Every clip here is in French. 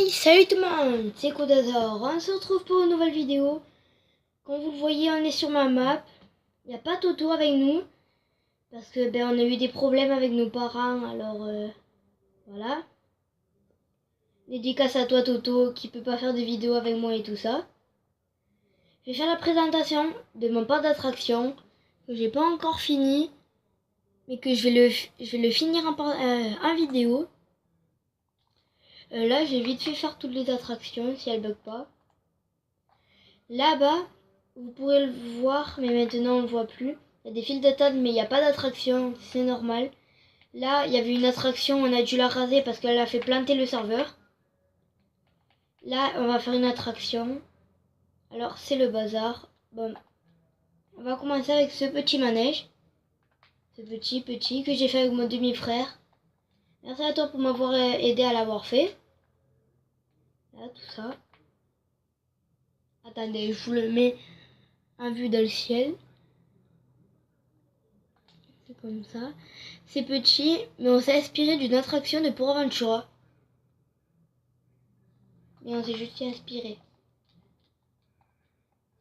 Hey, salut tout le monde, c'est Kodazor. On se retrouve pour une nouvelle vidéo. Comme vous le voyez, on est sur ma map. Il n'y a pas Toto avec nous. Parce que on a eu des problèmes avec nos parents. Alors voilà. Dédicace à toi Toto qui peut pas faire de vidéo avec moi et tout ça. Je vais faire la présentation de mon parc d'attraction. Que j'ai pas encore fini. Mais que je vais le finir en vidéo. Là j'ai vite fait faire toutes les attractions si elles bug pas. Là-bas, vous pourrez le voir, mais maintenant on le voit plus. Il y a des files d'attente, mais il n'y a pas d'attraction, c'est normal. Là, il y avait une attraction, on a dû la raser parce qu'elle a fait planter le serveur. Là, on va faire une attraction. Alors, c'est le bazar. Bon, on va commencer avec ce petit manège. Ce petit que j'ai fait avec mon demi-frère. Merci à toi pour m'avoir aidé à l'avoir fait. Là, tout ça. Attendez, je vous le mets en vue dans le ciel. C'est comme ça. C'est petit, mais on s'est inspiré d'une attraction de Port Aventura. Et on s'est juste inspiré.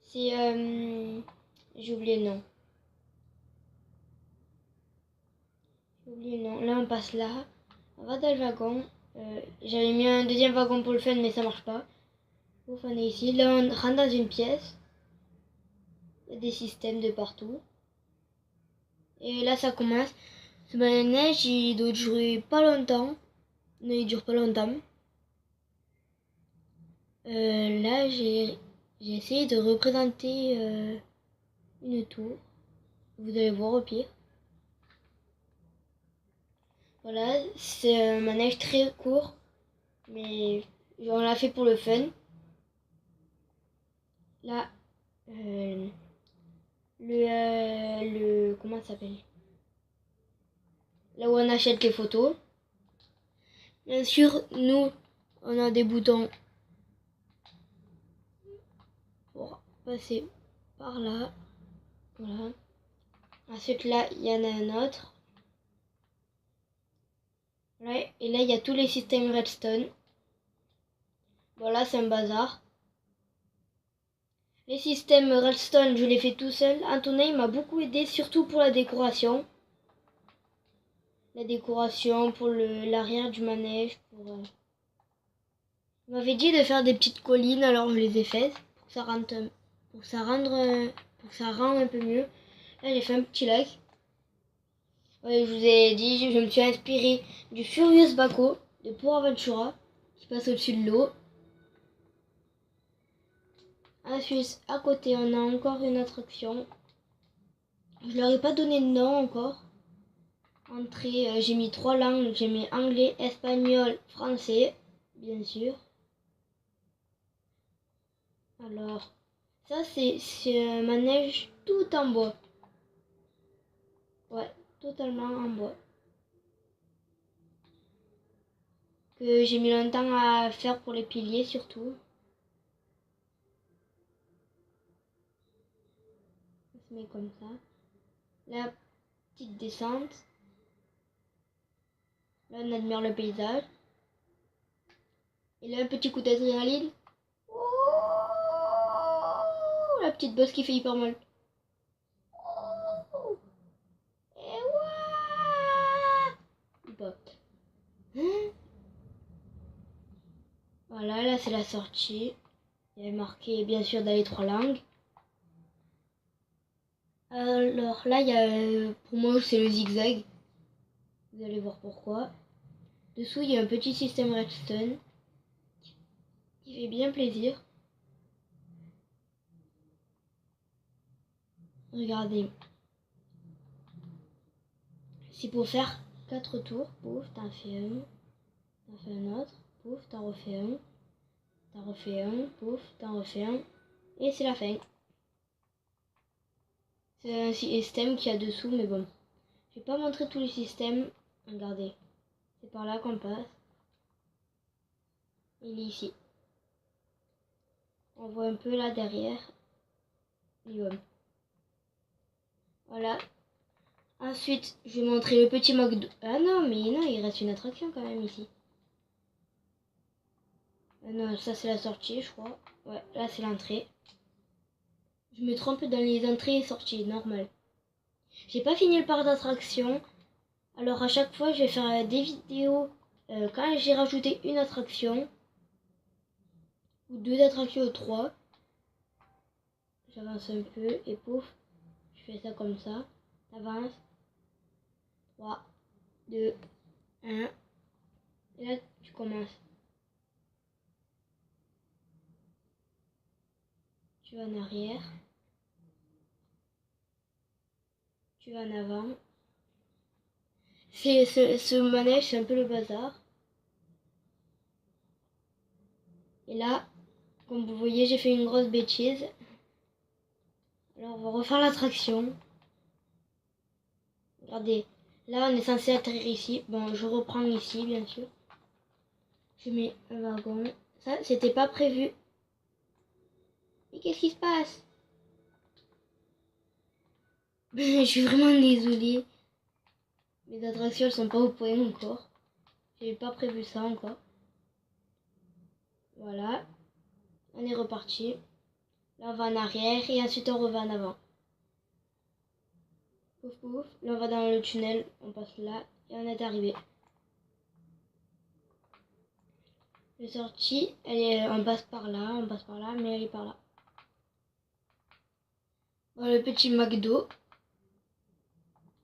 C'est... j'ai oublié le nom. Là, on passe là. On va dans le wagon. J'avais mis un deuxième wagon pour le fun, mais ça marche pas. Ouf, on est ici. Là, on rentre dans une pièce. Il y a des systèmes de partout. Et là, ça commence. Ce manège, il doit durer pas longtemps. Non, il dure pas longtemps. Là, j'ai essayé de représenter une tour. Vous allez voir au pire. Voilà, c'est un manège très court, mais on l'a fait pour le fun. Là, comment ça s'appelle? Là où on achète les photos. Bien sûr, nous, on a des boutons pour passer par là. Voilà. Ensuite, là, il y en a un autre. Voilà. Et là, il y a tous les systèmes redstone. Voilà, c'est un bazar. Les systèmes redstone, je les fais tout seul. Antonin m'a beaucoup aidé, surtout pour la décoration. La décoration pour l'arrière du manège. Il m'avait dit de faire des petites collines, alors je les ai faites pour que ça rende un peu mieux. Là, j'ai fait un petit lac. Ouais, je vous ai dit, je me suis inspiré du Furious Baco de Port Aventura qui passe au-dessus de l'eau. Ensuite, à côté, on a encore une attraction. Je leur ai pas donné de nom encore. Entrée, j'ai mis 3 langues. J'ai mis anglais, espagnol, français, bien sûr. Alors, ça c'est un manège tout en bois. Ouais, totalement en bois. Que j'ai mis longtemps à faire pour les piliers surtout. Ça se met comme ça. La petite descente. Là on admire le paysage. Et là un petit coup d'adrénaline. Oh, la petite bosse qui fait hyper mal. Oh, et ouah. Voilà, là c'est la sortie. Il y avait marqué bien sûr dans les 3 langues. Alors là, il y a, pour moi c'est le zigzag. Vous allez voir pourquoi. Dessous, il y a un petit système redstone qui fait bien plaisir. Regardez. C'est pour faire 4 tours. Pouf, t'en fais un. T'en fais un autre. Pouf, t'en refais un. T'en refais un. Pouf, t'en refais un. Et c'est la fin. C'est un système qu'il y a dessous, mais bon. Je vais pas montrer tous les systèmes. Regardez. C'est par là qu'on passe. Il est ici. On voit un peu là derrière. Et bon. Voilà. Ensuite, je vais montrer le petit McDo. Ah non, mais non, il reste une attraction quand même ici. Non, ça c'est la sortie, je crois. Ouais, là c'est l'entrée. Je me trompe dans les entrées et sorties, normal. J'ai pas fini le parc d'attractions. Alors à chaque fois, je vais faire des vidéos quand j'ai rajouté une attraction. Ou 2 attractions ou 3. J'avance un peu et pouf. Je fais ça comme ça. T'avances. 3, 2, 1. Et là, tu commences. Tu vas en arrière. Tu vas en avant. Ce manège, c'est un peu le bazar. Et là, comme vous voyez, j'ai fait une grosse bêtise. Alors, on va refaire l'attraction. Regardez, là, on est censé atterrir ici. Bon, je reprends ici, bien sûr. Je mets un wagon. Ça, c'était pas prévu. Mais qu'est-ce qui se passe? Je suis vraiment désolée. Mes attractions, elles sont pas au point encore. J'avais pas prévu ça encore. Voilà. On est reparti. Là, on va en arrière et ensuite on revient en avant. Pouf pouf. Là, on va dans le tunnel. On passe là et on est arrivé. La sortie, on passe par là, mais elle est par là. Voilà le petit McDo.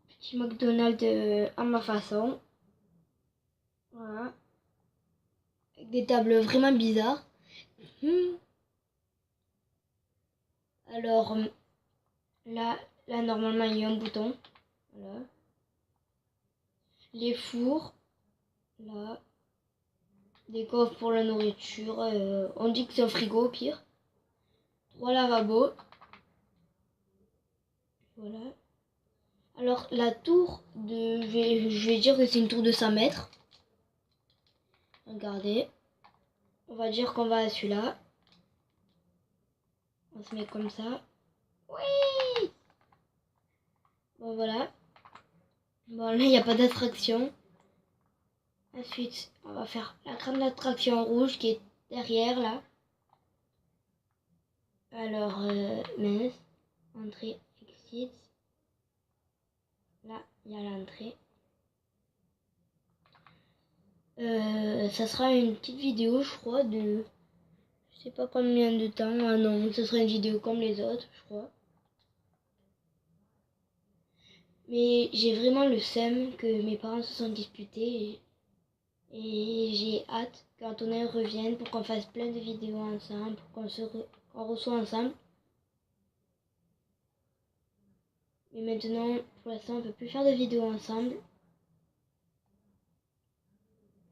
Petit McDonald's à ma façon. Voilà. Avec des tables vraiment bizarres. Alors, là, normalement, il y a un bouton. Voilà. Les fours. Là. Des coffres pour la nourriture. On dit que c'est un frigo au pire. 3 lavabos. Voilà. Alors, la tour de... Je vais dire que c'est une tour de 100 mètres. Regardez. On va dire qu'on va à celui-là. On se met comme ça. Oui! Bon, voilà. Bon, là, il n'y a pas d'attraction. Ensuite, on va faire la grande attraction rouge qui est derrière, là. Alors, mince. Entrée, exit. Là, il y a l'entrée. Ça sera une petite vidéo, je crois, de... Je sais pas combien de temps. Ah non, ce sera une vidéo comme les autres, je crois. Mais j'ai vraiment le seum que mes parents se sont disputés. Et j'ai hâte qu'Antonin revienne pour qu'on fasse plein de vidéos ensemble, pour qu'on reçoit ensemble. Mais maintenant, pour l'instant, on ne peut plus faire de vidéos ensemble.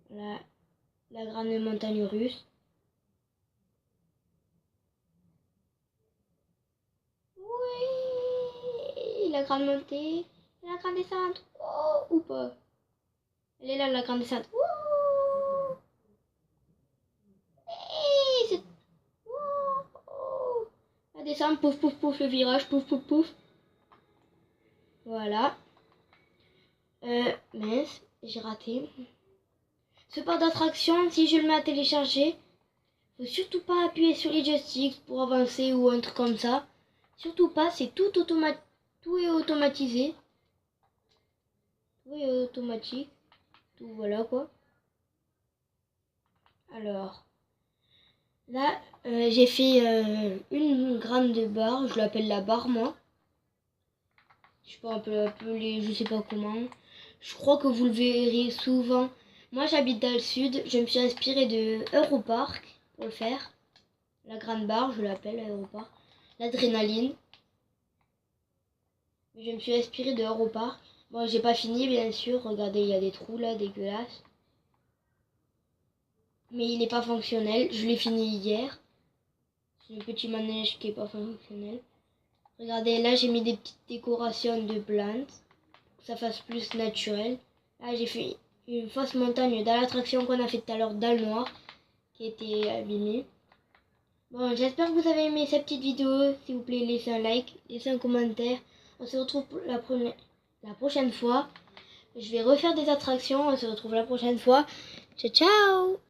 La grande montagne russe. Oui, la grande montée, la grande descente. Oh, ou pas. Elle est là, la grande descente. Oh, hey, c'est... Oh. La descente, pouf, pouf, pouf, le virage, pouf, pouf, pouf. Voilà. Mince, j'ai raté. Ce parc d'attraction, si je le mets à télécharger, faut surtout pas appuyer sur les joysticks pour avancer ou un truc comme ça. Surtout pas, c'est tout automatique. Tout est automatisé. Tout est automatique. Tout voilà quoi. Alors, là, j'ai fait une grande barre. Je l'appelle la barre moi. Je sais pas, on peut l'appeler, je sais pas comment. Je crois que vous le verrez souvent. Moi, j'habite dans le sud. Je me suis inspirée de Europark pour le faire. La grande barre, je l'appelle Europark. L'adrénaline. Je me suis inspirée de Europark. Bon, j'ai pas fini, bien sûr. Regardez, il y a des trous là, dégueulasses. Mais il n'est pas fonctionnel. Je l'ai fini hier. C'est le petit manège qui est pas fonctionnel. Regardez, là, j'ai mis des petites décorations de plantes. Pour que ça fasse plus naturel. Là, j'ai fait une fausse montagne dans l'attraction qu'on a fait tout à l'heure dans le noir. Qui était abîmée. Bon, j'espère que vous avez aimé cette petite vidéo. S'il vous plaît, laissez un like, laissez un commentaire. On se retrouve la prochaine fois. Je vais refaire des attractions. On se retrouve la prochaine fois. Ciao, ciao!